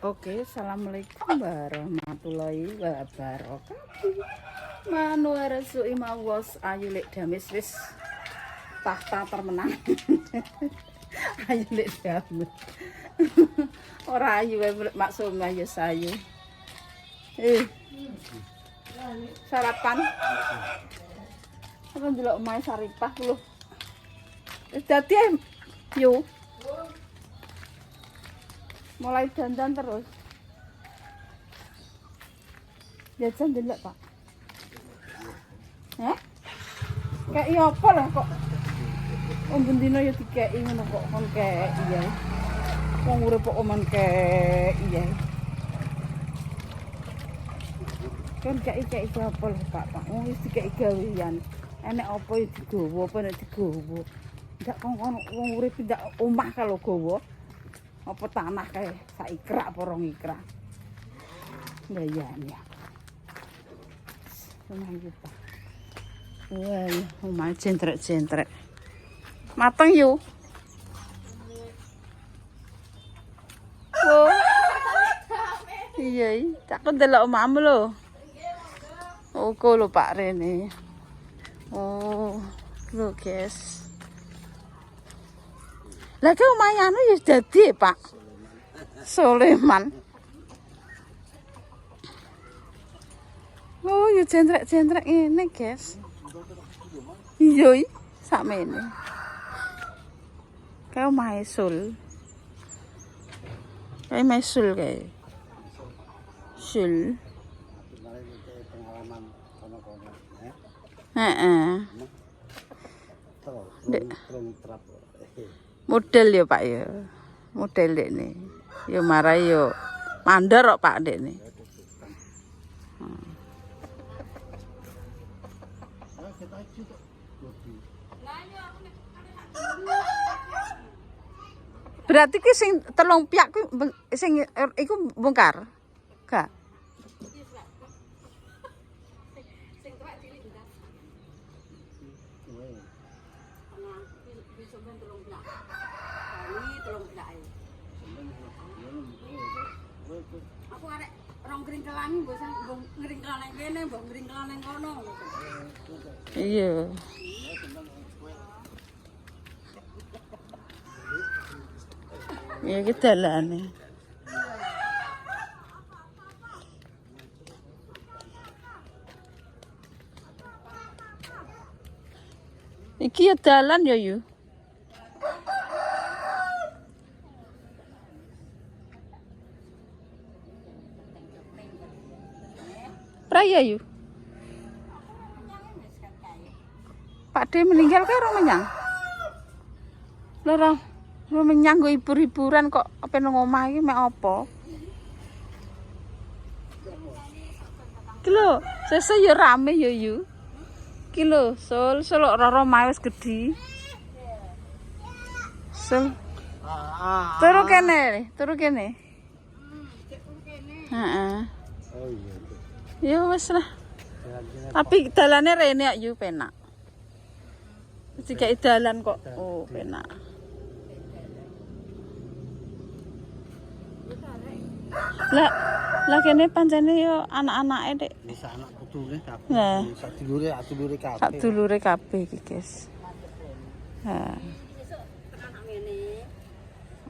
Oke, assalamualaikum warahmatullahi wabarakatuh. Manu resui mawas ayu lek damis wis tahta termenang. Ayu lek damis. Ora ayu wae maksum ayu sayu. Sarapan. Apa ndelok omahe Saripah lho. Wis dadi yo. Mulai dandan terus. Jajan delok, Pak. Kayak apa lah kok. Bendina ya dikeki ngono kok kon kek iya. Wong urip kok men kek iya. Kan kek apa lah, Pak. Wong wis dikeki gawean. Enek apa ya digowo, apa nek digowo. Ndak kon wong urip ndak omah kalau gowo. Apa tanah kayak sak ikrak apa rong ikrak. Ndayane. Seneng gitu. Wah, omah centrek-centrek. Mateng yo. Oh. Iya, tak ndelok omahmu lho. Oh, kok lho Pak Rene. Oh, lho guys. Lah ke omahe anu ya dadi, Pak. Soleman. Oh, ya centrek-centrek ngene, guys. Iya, sakmene. Kae omahe Sul. Kae omahe Sul kae. Sul. Pengalaman kono-kono, Heeh. Terus trap. Model ya Pak ya. Model dekne. Ya marai yo mandor kok Pak dekne. Berarti ki sing telung piak ki sing iku bongkar. Gak. Aku arek rong kringkelan mbok ngringkel nang kene, mbok ngringkel nang kono. Iya. Ya iki dalane. Iki ya dalan ya yu. Raya yu. Pak D meninggal karo menyang. Lho, menyang go hibur-hiburan kok apa nang omah iki mek apa? Ki lho, sese ya rame ya yu. Ki lho, Sul ora omahe wis gedhi. Sul. Turu kene. Heeh. Oh iya. Ya wis lah. Tapi dalane rene yu penak. Jika dalan kok. Oh, penak. Lah kene pancene yo anak-anake, Dik. Wis anak putune kabeh. Nah. Sadulure kabeh. Sak dulure kabeh iki, guys. Ha.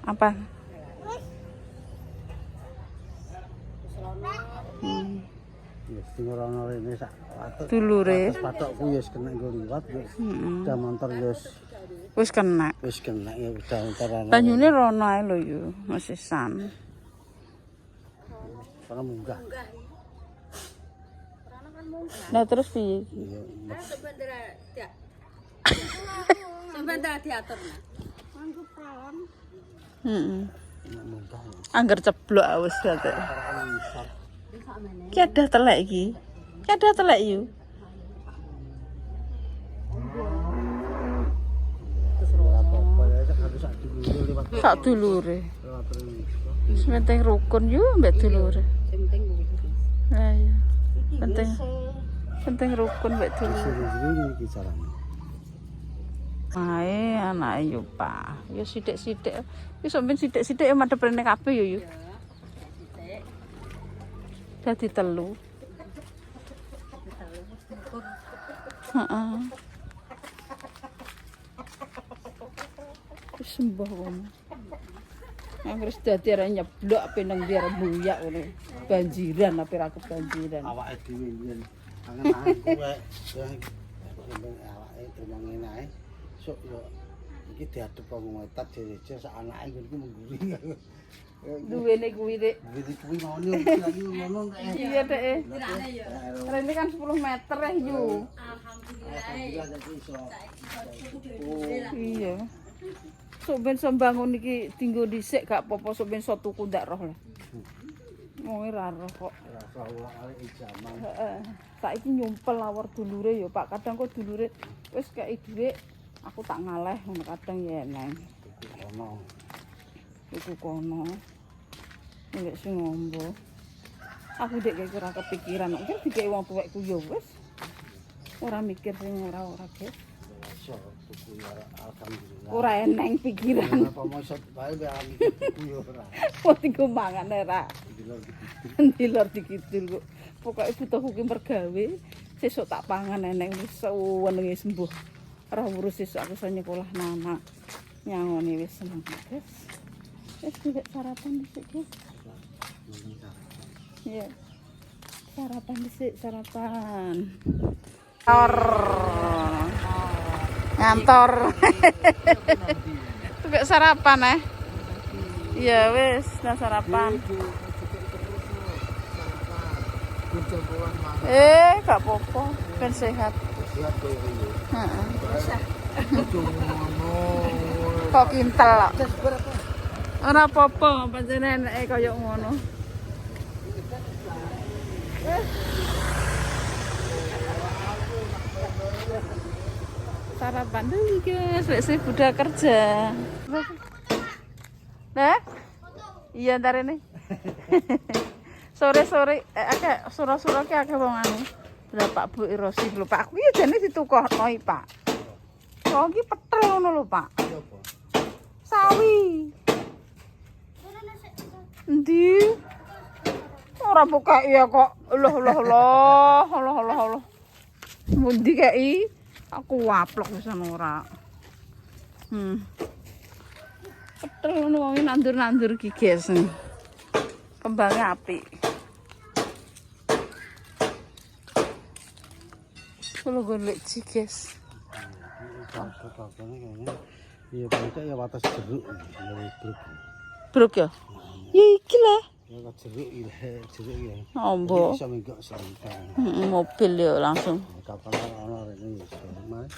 Apa? Wis sing ora ono rene sak Dulure. patokku wis kena nggo liwat wis. Udah motor Wis kena. ya udah montoran. Banyune rono ae lho yo, mesisan. Karena munggah. Nah terus piye? Iya. Sebentar diatur. Munggah. Angger ceblok wis dadi. Ki ada telek iki. Ki ada telek yu. Sak dulure. Wis penting rukun yo mbek dulure. Lah iya. Penting rukun mbek dulure. Ini iki carane. Ae anake yo Pak. Ya sithik-sithik. Wis sampeyan sithik-sithik ya madhep rene kabeh yo. Dadi telu. Heeh. Sembah ngono. Anggere dadi ora nyeblok ape nang ndi arep buyak ngono. Banjiran ape ra kebanjiran. Awake dhewe yen angen-angen kuwe awake terima ngene ae. Sok yo iki diadep wong wetat jejer sak anake ngene mengguri. Duwene kuwi Dik. Jadi kuwi mau lagi ngomong Iya Dek. Rene kan 10 meter yu. alhamdulillah dadi iso. Iya. Sok ben sembangun iki dinggo dhisik gak apa-apa sok ben iso tuku ndak roh lah. Wong ora roh kok. Rasa awake jaman. Heeh. Saiki nyumpel awor dulure ya Pak. Kadang kok dulure wis kei dhuwit aku tak ngaleh ngono kadang ya neng. Ono. Iku kono. Nek sing ngombo. Aku dek kaya ora kepikiran, mungkin dikei wong tuwekku ya wis. Ora mikir sing ora-ora guys. Iso tuku ya alhamdulillah. Ora eneng pikiran. Apa mau iso bae be ami tuku yo ora. Wong iku mangan ora. Dilor dikit. Dilor dikidul kok. Pokoke butuhku ki mergawe, sesuk tak pangan eneng wis suwenenge sembuh. Ora urus sesuk aku iso nyekolah anak. Nyangoni wis seneng guys. Wis tidak sarapan dhisik guys. Iya. Sarapan dhisik, sarapan. Ngantor. Tukek sarapan Iya wis, nah sarapan. Gak apa-apa, ben sehat. Sehat koyo iki. Heeh. Ngono. Kok kintel kok. Ora apa-apa, pancen eneke kaya ngono. Sarapan dulu guys, wis budal kerja. Nah? Iya ntar ini. Sore-sore akeh sura-sura ki akeh wong anu. Lah Pak Bu Irosi lho Pak, aku ya jane ditukokno iki Pak. Kok iki petel ngono lho Pak. Sawi. Endi? Ora buka ya kok. Allah. Mundi kei? Aku waplok pisan ora. Petel ngono wong nandur-nandur iki, guys. Kembangnya apik. Kalau golek iki, guys. Iya, pancen ya wates jeruk. Bruk ya? Ya iki lah. Ya jeruk ya. Ombo. Iso menggok sebentar. Mobil ya langsung. Kapan ana rene wis mas.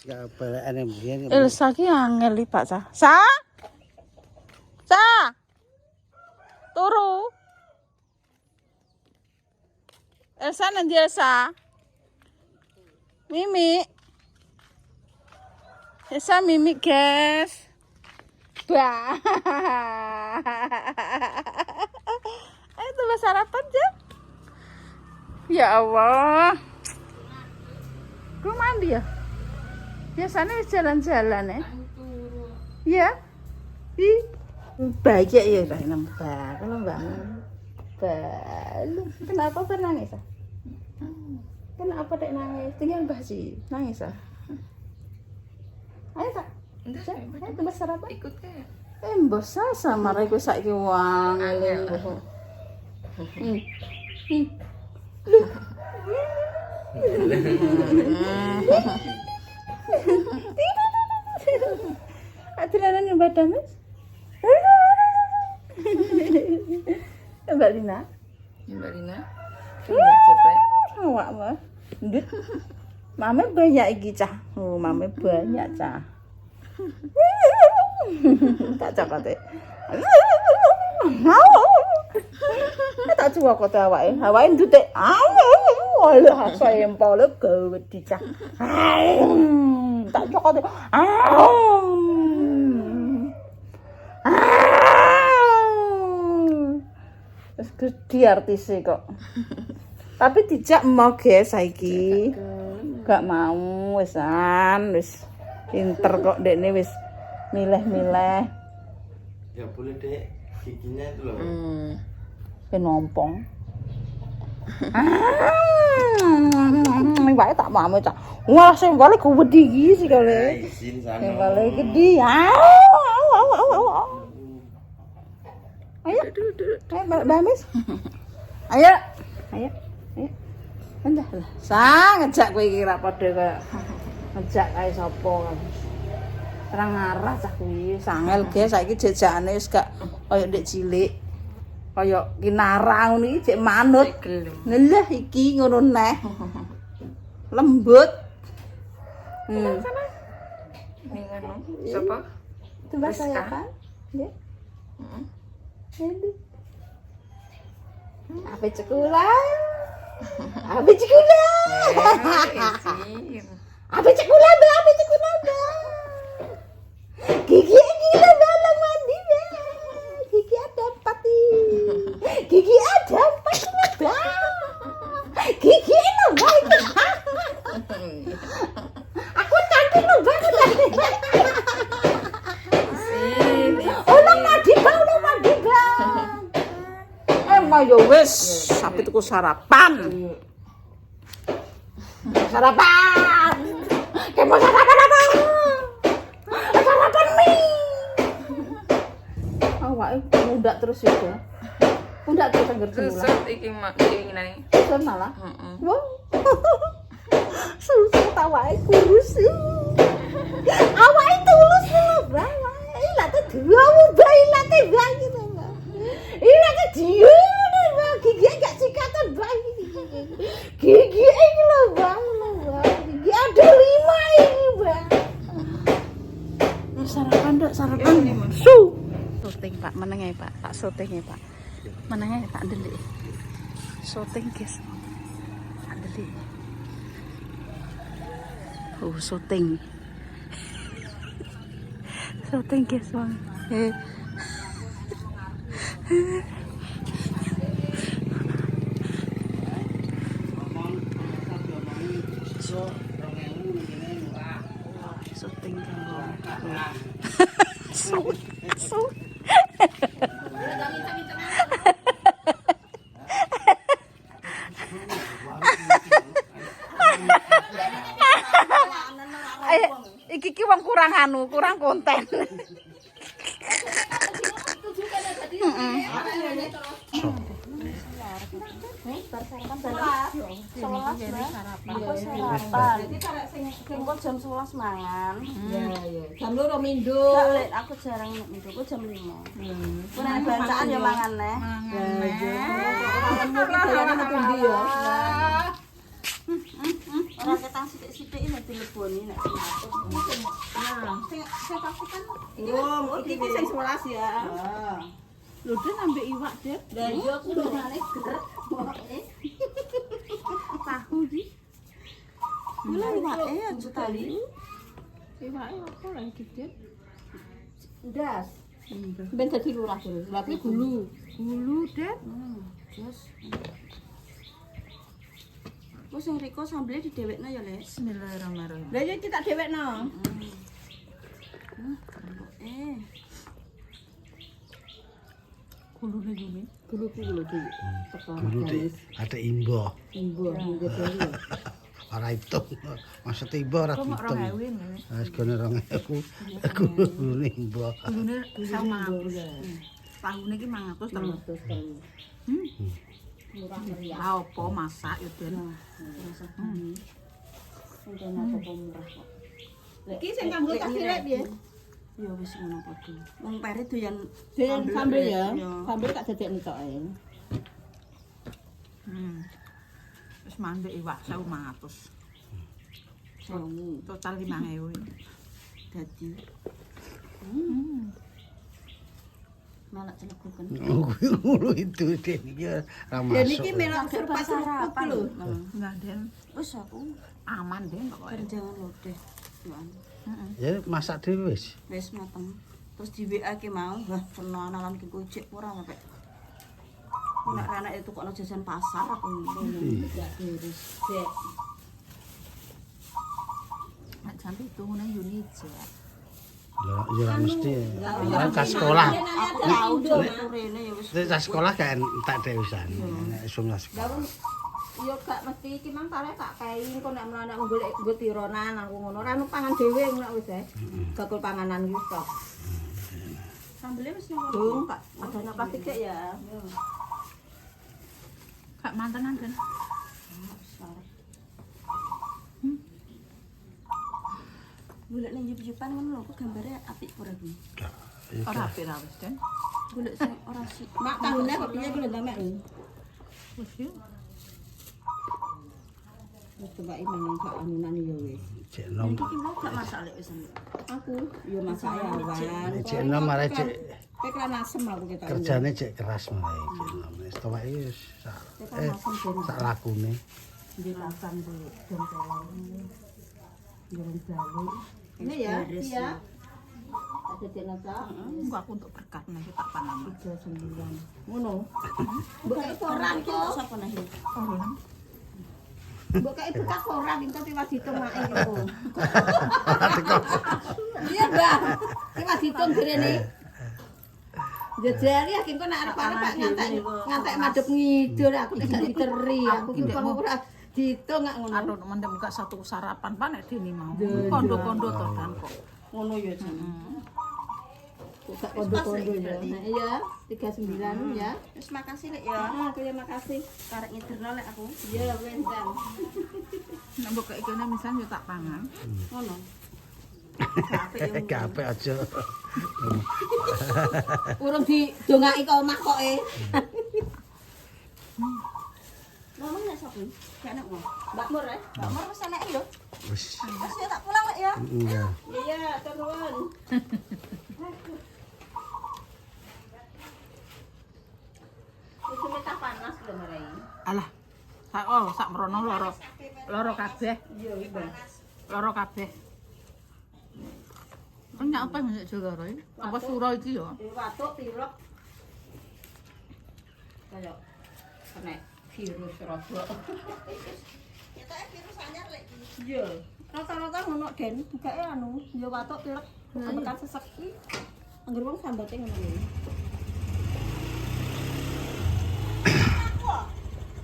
Ya pelekane mbiyen. Elsa ki angel iki, Pak Sa. Sa? Turu. Elsa nanti Elsa. Mimi. Elsa Mimi, guys. Bah. Ayo dulu sarapan, Jam. Ya Allah. Gue mandi ya? Biasanya jalan-jalan ya? Iya? Ih. Baik ya udah nambah. Kalau bangun. Balu. Kenapa nangis? Kenapa dek nangis? Tinggal Mbah sih. Nangis ah. Ayo tak. Ayo tembus sarapan. Ikut kayak Mbah sama rek wis saiki wang eling. Adriana nyembah dames. Mbak Lina. Mbak Lina. Mbak Ceplek. Awak mah. Ndut. Mame banyak iki cah. Oh, mame banyak cah. Tak cakate. Tak cuwa kok awake. Awake ndute. Walah sayempol gawe dicah. Tak cakate. Wis gede artise kok. Tapi dijak mau guys saiki. Gak mau wisan wis pinter kok dekne wis milih-milih. Ya boleh dek, giginya itu loh. nompong. Wae tak mame cak. Wah, sembale gede iki sikale. Izin sana. Sembale gede. Ayo. Mbak Mis. Ayo. Ayo. Ayo. Endah lah. Sang ngejak kowe iki ra padha kaya ngejak kae sapa kan. Terang arah cah kuwi. Sangel ge saiki jejakane wis gak kaya ndek cilik. Kaya kinara ngono iki jek manut. Lah iki ngono neh. Lembut. Sana. Ning anu, sapa? Itu Mbak Rizka. saya kan? Nggih. Heeh. Ini. Apa cekulan? Apa cekulan? Izin. Apa cekulan? Apa cekulan? Gigi gila dalam mandi deh. Gigi ada 4 nih. Gigi ada 4 nih, Bang. Gigi enak banget. Aku cantik loh banget. Ulang mandi bang. Emang ya wis, sampai tuku sarapan. Sarapan. Kamu sarapan apa? Sarapan mie. Awake mudak terus ya. Mudak terus anggar semula. Susut iki mak ingine. Terus malah. Heeh. Wah. Susut awake kurus. Awake tulus lho, Bang. Ilate dua bayi late bayi. Ilate dia lho, gigi gak sikatan bayi. Gigi iki lho, Bang. Gigi ada 5 ini, Bang. Sarapan ndak sarapan. Su. Syuting Pak, menenge Pak. Tak syuting Pak. Menenge tak ndelik. Syuting guys. Tak ndelik. Oh, syuting. Syuting guys, Bang. Syuting kan. Su. Iki wong kurang kurang konten. Aku jam 11 mangan. Jam 2 Mindo. Aku jarang Mindo, aku jam 5. Ku nek bacaan ya mangan neh. Ora ketang sithik-sithik nek dileboni nek sing sing pastikan Iki sing 11 ya. lho Den ambek iwak Den. Lah iya aku ngene ger. Tahu iki. Lha iwake aja tali. Iwake apa lagi Den? Ndas. Ben dadi lurah terus. Tapi gulu. Gulu Den. Terus. Wes sing riko sambele didhewekno ya, Les. Bismillahirrahmanirrahim. Lah iya iki tak dhewekno. Gulune gini. Gulu dhewe. Guru ada imbo. Imbo minggu dhewe. Ora itu. Maksudnya imbo ora Kok dihitung. 2000 Wis gone 2000. Gurune imbo. Gulune 100. Tahune iki 100 terus. Murah meriah. Ah apa masak ya Den. Rasa bumi. Sing apa murah kok. Iki sing kanggo tas cilik piye? Ya wis ngono padha. Wong pere doyan Sambel ya. Sambel tak dadek entok ae. Wis mandek iwak 1.500. Total 5.000. Dadi Malah celekuken. Kuwi ngono itu Den iki ora Ya masuk. niki melok surpat-surpat lho. enggak Den. Wis aku Aman Den pokoke. kerjaan lho deh. Ya masak dhewe wis. Wis mateng. Terus di WA ki mau, wah kena analan ki kocek ora sampe. Nek anak itu kok jajan pasar aku ngene. Gak beres. Dek. Nek sampe hitungane Yuni aja. Lah ya mesti. Lah tas sekolah. Aku tau tuh rene ya wis. Tas sekolah kan tak dewisan. Nek sekolah. Yo gak mesti iki mang kare tak kei engko nek menawa nek golek nggo tironan aku ngono ora pangan dhewe ngono wis ae. Bakul panganan iki kok. Sambelnya wis nang dong, Kak. Adanya plastik ya. Kak mantenan kan. Golek ning YouTube-an ngono lho, kok gambare apik ora iki. Ora apik ra wis kan. Golek sing ora sik. Mak tanggune kok piye golek ndamek lho. Wis yo. Wis coba iki nang gak anunan ya wis. Cek nom. Iki mau gak masak lek wis. Aku yo masak ya awan. Cek nom arek cek Pek lan asem aku ketok. kerjane cek keras malah cek nom. Wis tuwek iki wis sak lakune. Di lasan tuh jam tolong. Jalan gawe. Ini ya, iya. Ada jenazah. Enggak aku untuk berkat nanti tak pangan. 39. Ngono. Mbok kok ora kok sapa nah iki? Mbok kok bekas ora engko tiwas ditung mak iku. Iya, Mbak. Tiwas ditung direne. Jejari aku kok nek arep-arep Pak ngantek madhep ngidul aku tidak diteri. Aku ki kok ora ditung gak ngono. Aduh mendem buka satu sarapan pan nek dene mau. Kondo-kondo to dan kok. Ngono ya jan. Kok kondo-kondo ya. Nah iya 39 ya. Wis makasih Lek ya. Ah, terima makasih. Karek ngiderno lek aku. Iya wis dan. Nek mbok kek kene misal yo tak pangan. Ngono. Gape aja. Urung didongaki kok omah kok e. Ngomong nek sapa? Gak enak ngomong. Mbak Mur ya? Mbak Mur wis enak lho. Wis. Wis ya tak pulang Lek ya. Iya. Iya, turun. Wis minta panas lho marai. Alah. Sak merono loro kabeh. Iya, iya. Loro kabeh. Enyak apa nggak juga Roy? Apa surau itu ya? Watuk pilek. Kayak kena virus rodok. Ketoke virus anyar lek iki. Iya. Rata-rata ngono Den, gake anu, ya watuk pilek. Bekas sesek iki. Angger wong sambate ngono lho.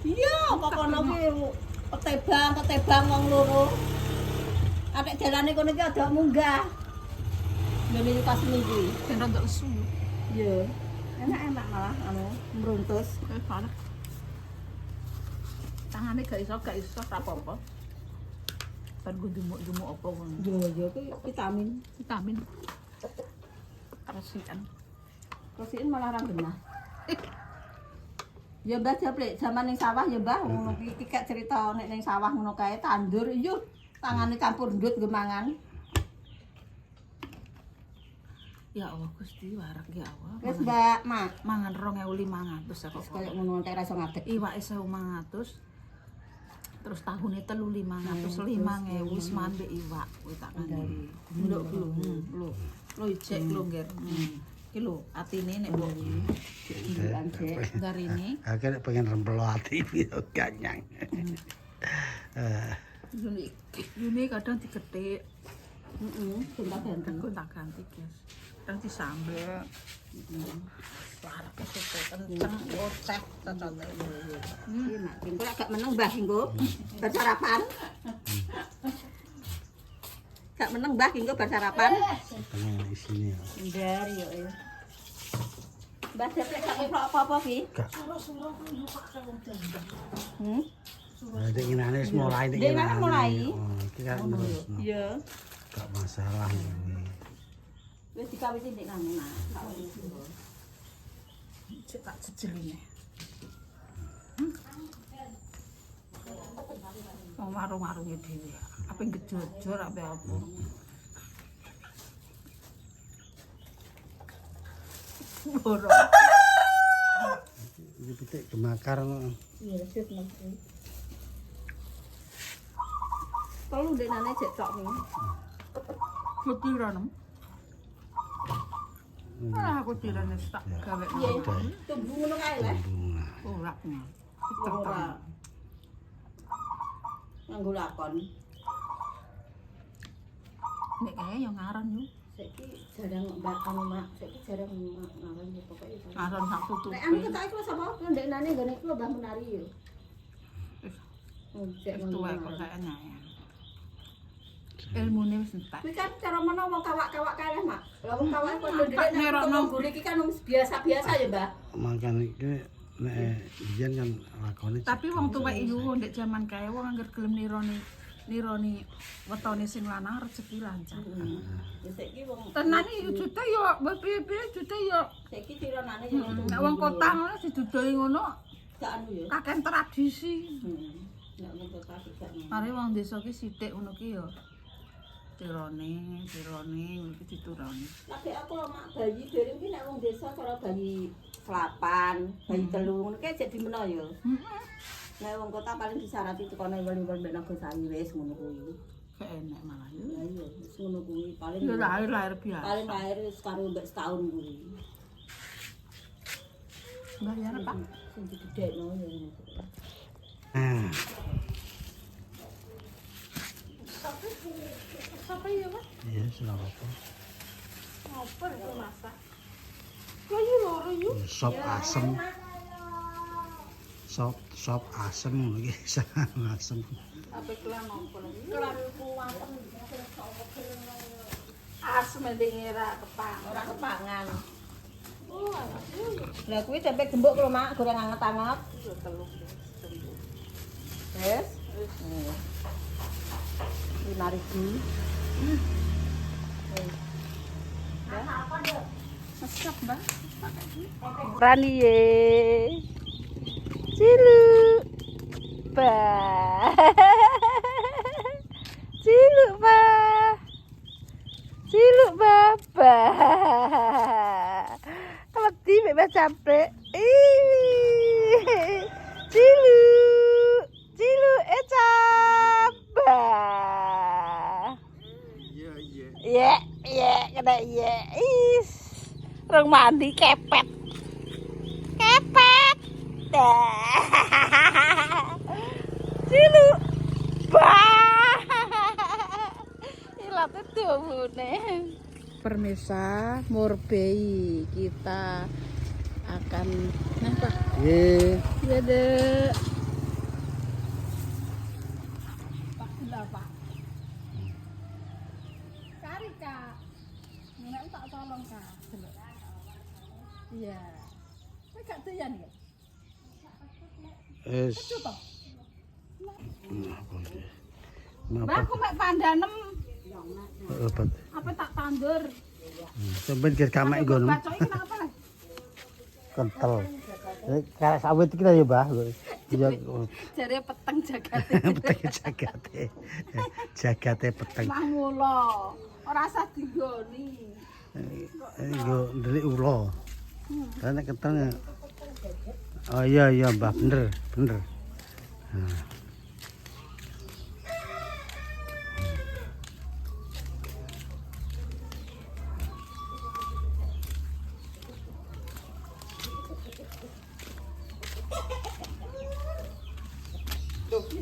Iya, pokoke ki ketebang wong loro. Atek jalane kono iki ada munggah. Ngene pas minggu. Ben rada lesu. Iya. Enak-enak malah anu meruntus. Parah. Tangane gak iso ora apa-apa. Bar go dumuk-dumuk apa ngono. Iya, kuwi vitamin. Vitamin. Resikan. Kasihin malah ra genah. Ya Mbah Japlek, zaman ning sawah ya Mbah, ngono ki tikek cerita nek ning sawah ngono kae tandur, iya tangane campur ndut gemangan. Ya Allah Gusti warak ya Allah. Wis Mbak, Mak. Mangan 2.500 kok. Wis koyo ngono tek ra iso ngadeg. Iwake 1.500. Terus tahune 3.500, 5.000 wis mande iwak kuwi tak kandhani. Nduk lho. Lho ijek lho ngger. Iki lho atine nek mbok Dilan jek. garine. Aku nek pengen rempelo ati yo ganyang. Yune kadang diketik, Heeh, gonta-ganti. tak ganti guys. Kadang disambel. Parah kesusu kenceng oceh cocote. Iya Mak, engko lek gak meneng Mbah engko bar sarapan. Gak meneng Mbah engko bar sarapan. Pengen isine. Ndar yo. Mbah Japlek gak ngeplok apa-apa ki? Gak. Hmm? Dek nginane wis mulai Dek nginane mulai. Oh, iki kan terusno. Iya. Gak masalah ini. Wis dikawiti ndek nang nah. Cek tak jejeline. Wong warung-warunge dhewe. Apa ngejojor apa apa. Boro. Iki pitik kemakar ngono. Iya, sip Mas. Telu ndek nane jek tok ning. Kutiran. Ah, kutiran wis tak gawe. Iya, tumbu ngono kae leh. Ora. Ora. Nganggo lakon. Nek kae yo ngaran yo Saiki jarang mbak anu mak, saiki jarang ngaran pokoke. Aron sak tutup. Nek anu ketok iku sapa? Ndeknane nggone iku Mbah Menari yo. Cek Tuwa kok gak enak ya. Ilmune wis entek. Kuwi kan cara menawa wong kawak-kawak kae mak. Lah wong kawak kok Entek ndelek nerokno. nek gune iki kan wis biasa-biasa ya, Mbah. Makan iki nek biyen kan lakone. Tapi wong tuwek iku ndek jaman kae wong anggere gelem nironi wetone sing lanang rezeki lancar. Ya saiki wong Tenan iki jute yo piye-piye jute yo. saiki tironane yo Nek wong kota ngono didudoi ngono gak anu ya. kakek tradisi. Nek wong kota gak anu. Mare wong desa ki sithik ngono ki yo. Tirone ngono ki dituroni. Lagi aku lho mak bayi dereng ki nek wong desa cara bayi selapan, bayi telu ngono ki jadi meno ya. Nek wong kota paling disarati tekone weli-weli mek Nagosari wis ngono kuwi. Gak enak malah. Lah iya wis ngono kuwi paling Yo lahir biasa. paling lahir wis karo mbek setahun kuwi. Bayar Pak. Sing digedhekno ya ngono kuwi. Ah, Apa ya, Mas? iya sudah apa. Apa itu masak? Kok yo loro yo. Sop asem. Sop asem ngono iki, asem. Apa kelan opo lagi? Kelan kuwaten Asem ndengera kepang. ora kepangan. Oh, anak yo. Lah kuwi tempe gembuk lho mak goreng anget-anget. Yo teluk. Wes. 5.000. Masak, Mbak. Rani ye. Cilu. Ba. Cilu ba. Cilu baba. Mati mek capek. Cilu. Cilu ecapa. Iya, iya, kena iya. Is. Rong mandi kepet. Kepet. Cilu. Bah. Ilat itu bune. Permisa Morbei kita akan apa? Ye, Ya deh. Pak gula Pak. Kari Kak. Nek tak tolong Kak. Delok. Iya. Kowe gak doyan ya? es. Coba. Apa iki? Mbak aku mek pandanem Obat. apa tak tandur. Sampeyan kira kamek ngono. Bacoki kenapa? Kental. Kayak sawit iki ya, Mbah. Iya, Jare peteng jagate. peteng jagate. Jagate peteng. Mah mulo. Ora usah digoni. Yo ndelik ula. Karena kental. Oh iya iya, Mbah, bener. Nah.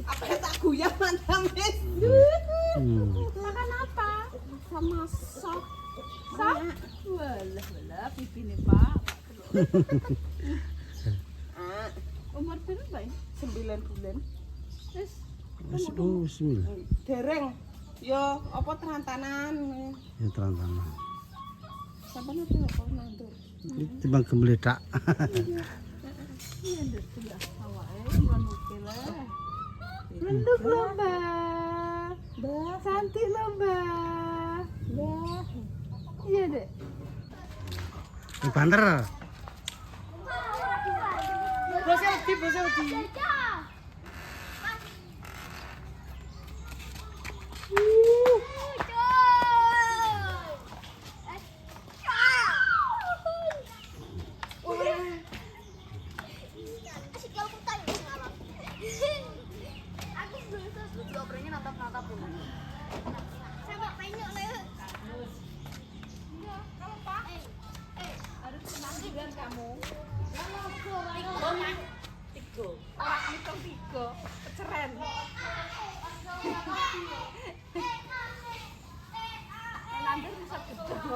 Apa yang tak guyah mantam wis. Makan apa? Sama sop. Sop? Walah, pipi nih Pak. Umur berapa ya? 9 bulan. Wis Bismillah. Dereng. Yo apa terantanan. Ya teran-teran. Sampeyan apa nandur? Timbang gembledak. iya ndek sudah awake ngono lah. Lenduk lho, Mbak. Mbak, cantik lho, Mbak. Mbak. Iya, Dek. Banter. Bose wedi. Nandur bisa gede.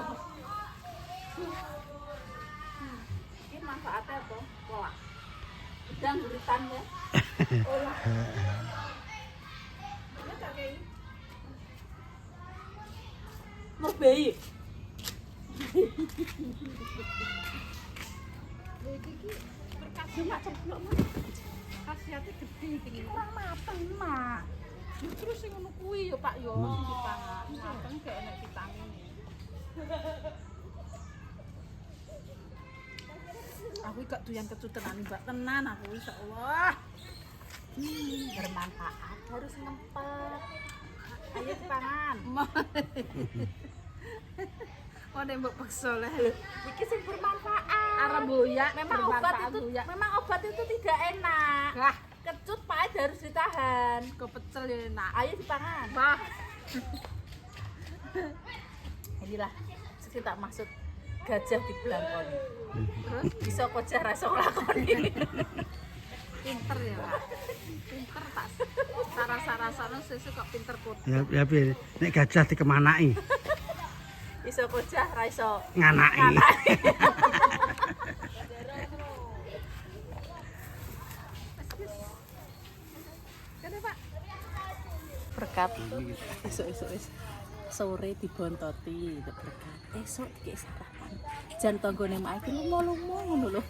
Ini manfaatnya apa? Wah. Udang guritan ya. Olah. Ini tak kayak mau bayi. Berkasih mak ceplok mak. Khasiatnya gede iki. Kurang mateng mak. Justru sing ngono kuwi ya Pak yo dipangan. Mateng gak enak vitamin. Aku gak doyan kecutenan Mbak tenan aku insyaallah. Bermanfaat harus ngempet. Ayo dipangan. Oh nek mbok paksa lah. Iki sing bermanfaat. Arep boyak memang obat itu tidak enak. Lah, kecut pahit harus ditahan. Kepecel ya enak. Ayo dipangan. Wah. Inilah sing tak maksud gajah di belangkoni. Terus bisa kocah ra iso nglakoni. Pinter ya, Pak. Pinter tak. Sarah-sarah sesuk kok pinter kok. Ya piye nek gajah dikemanaki. Iso kocah ra iso Nganaki. Kene Pak. Berkat. Esuk-esuk wis sore dibontoti berkat. Esuk dikek sarapan. Jan tanggane mak iki lumo-lumo ngono lho.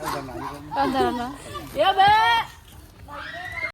Ada nang. Ada. Ya, Mbak.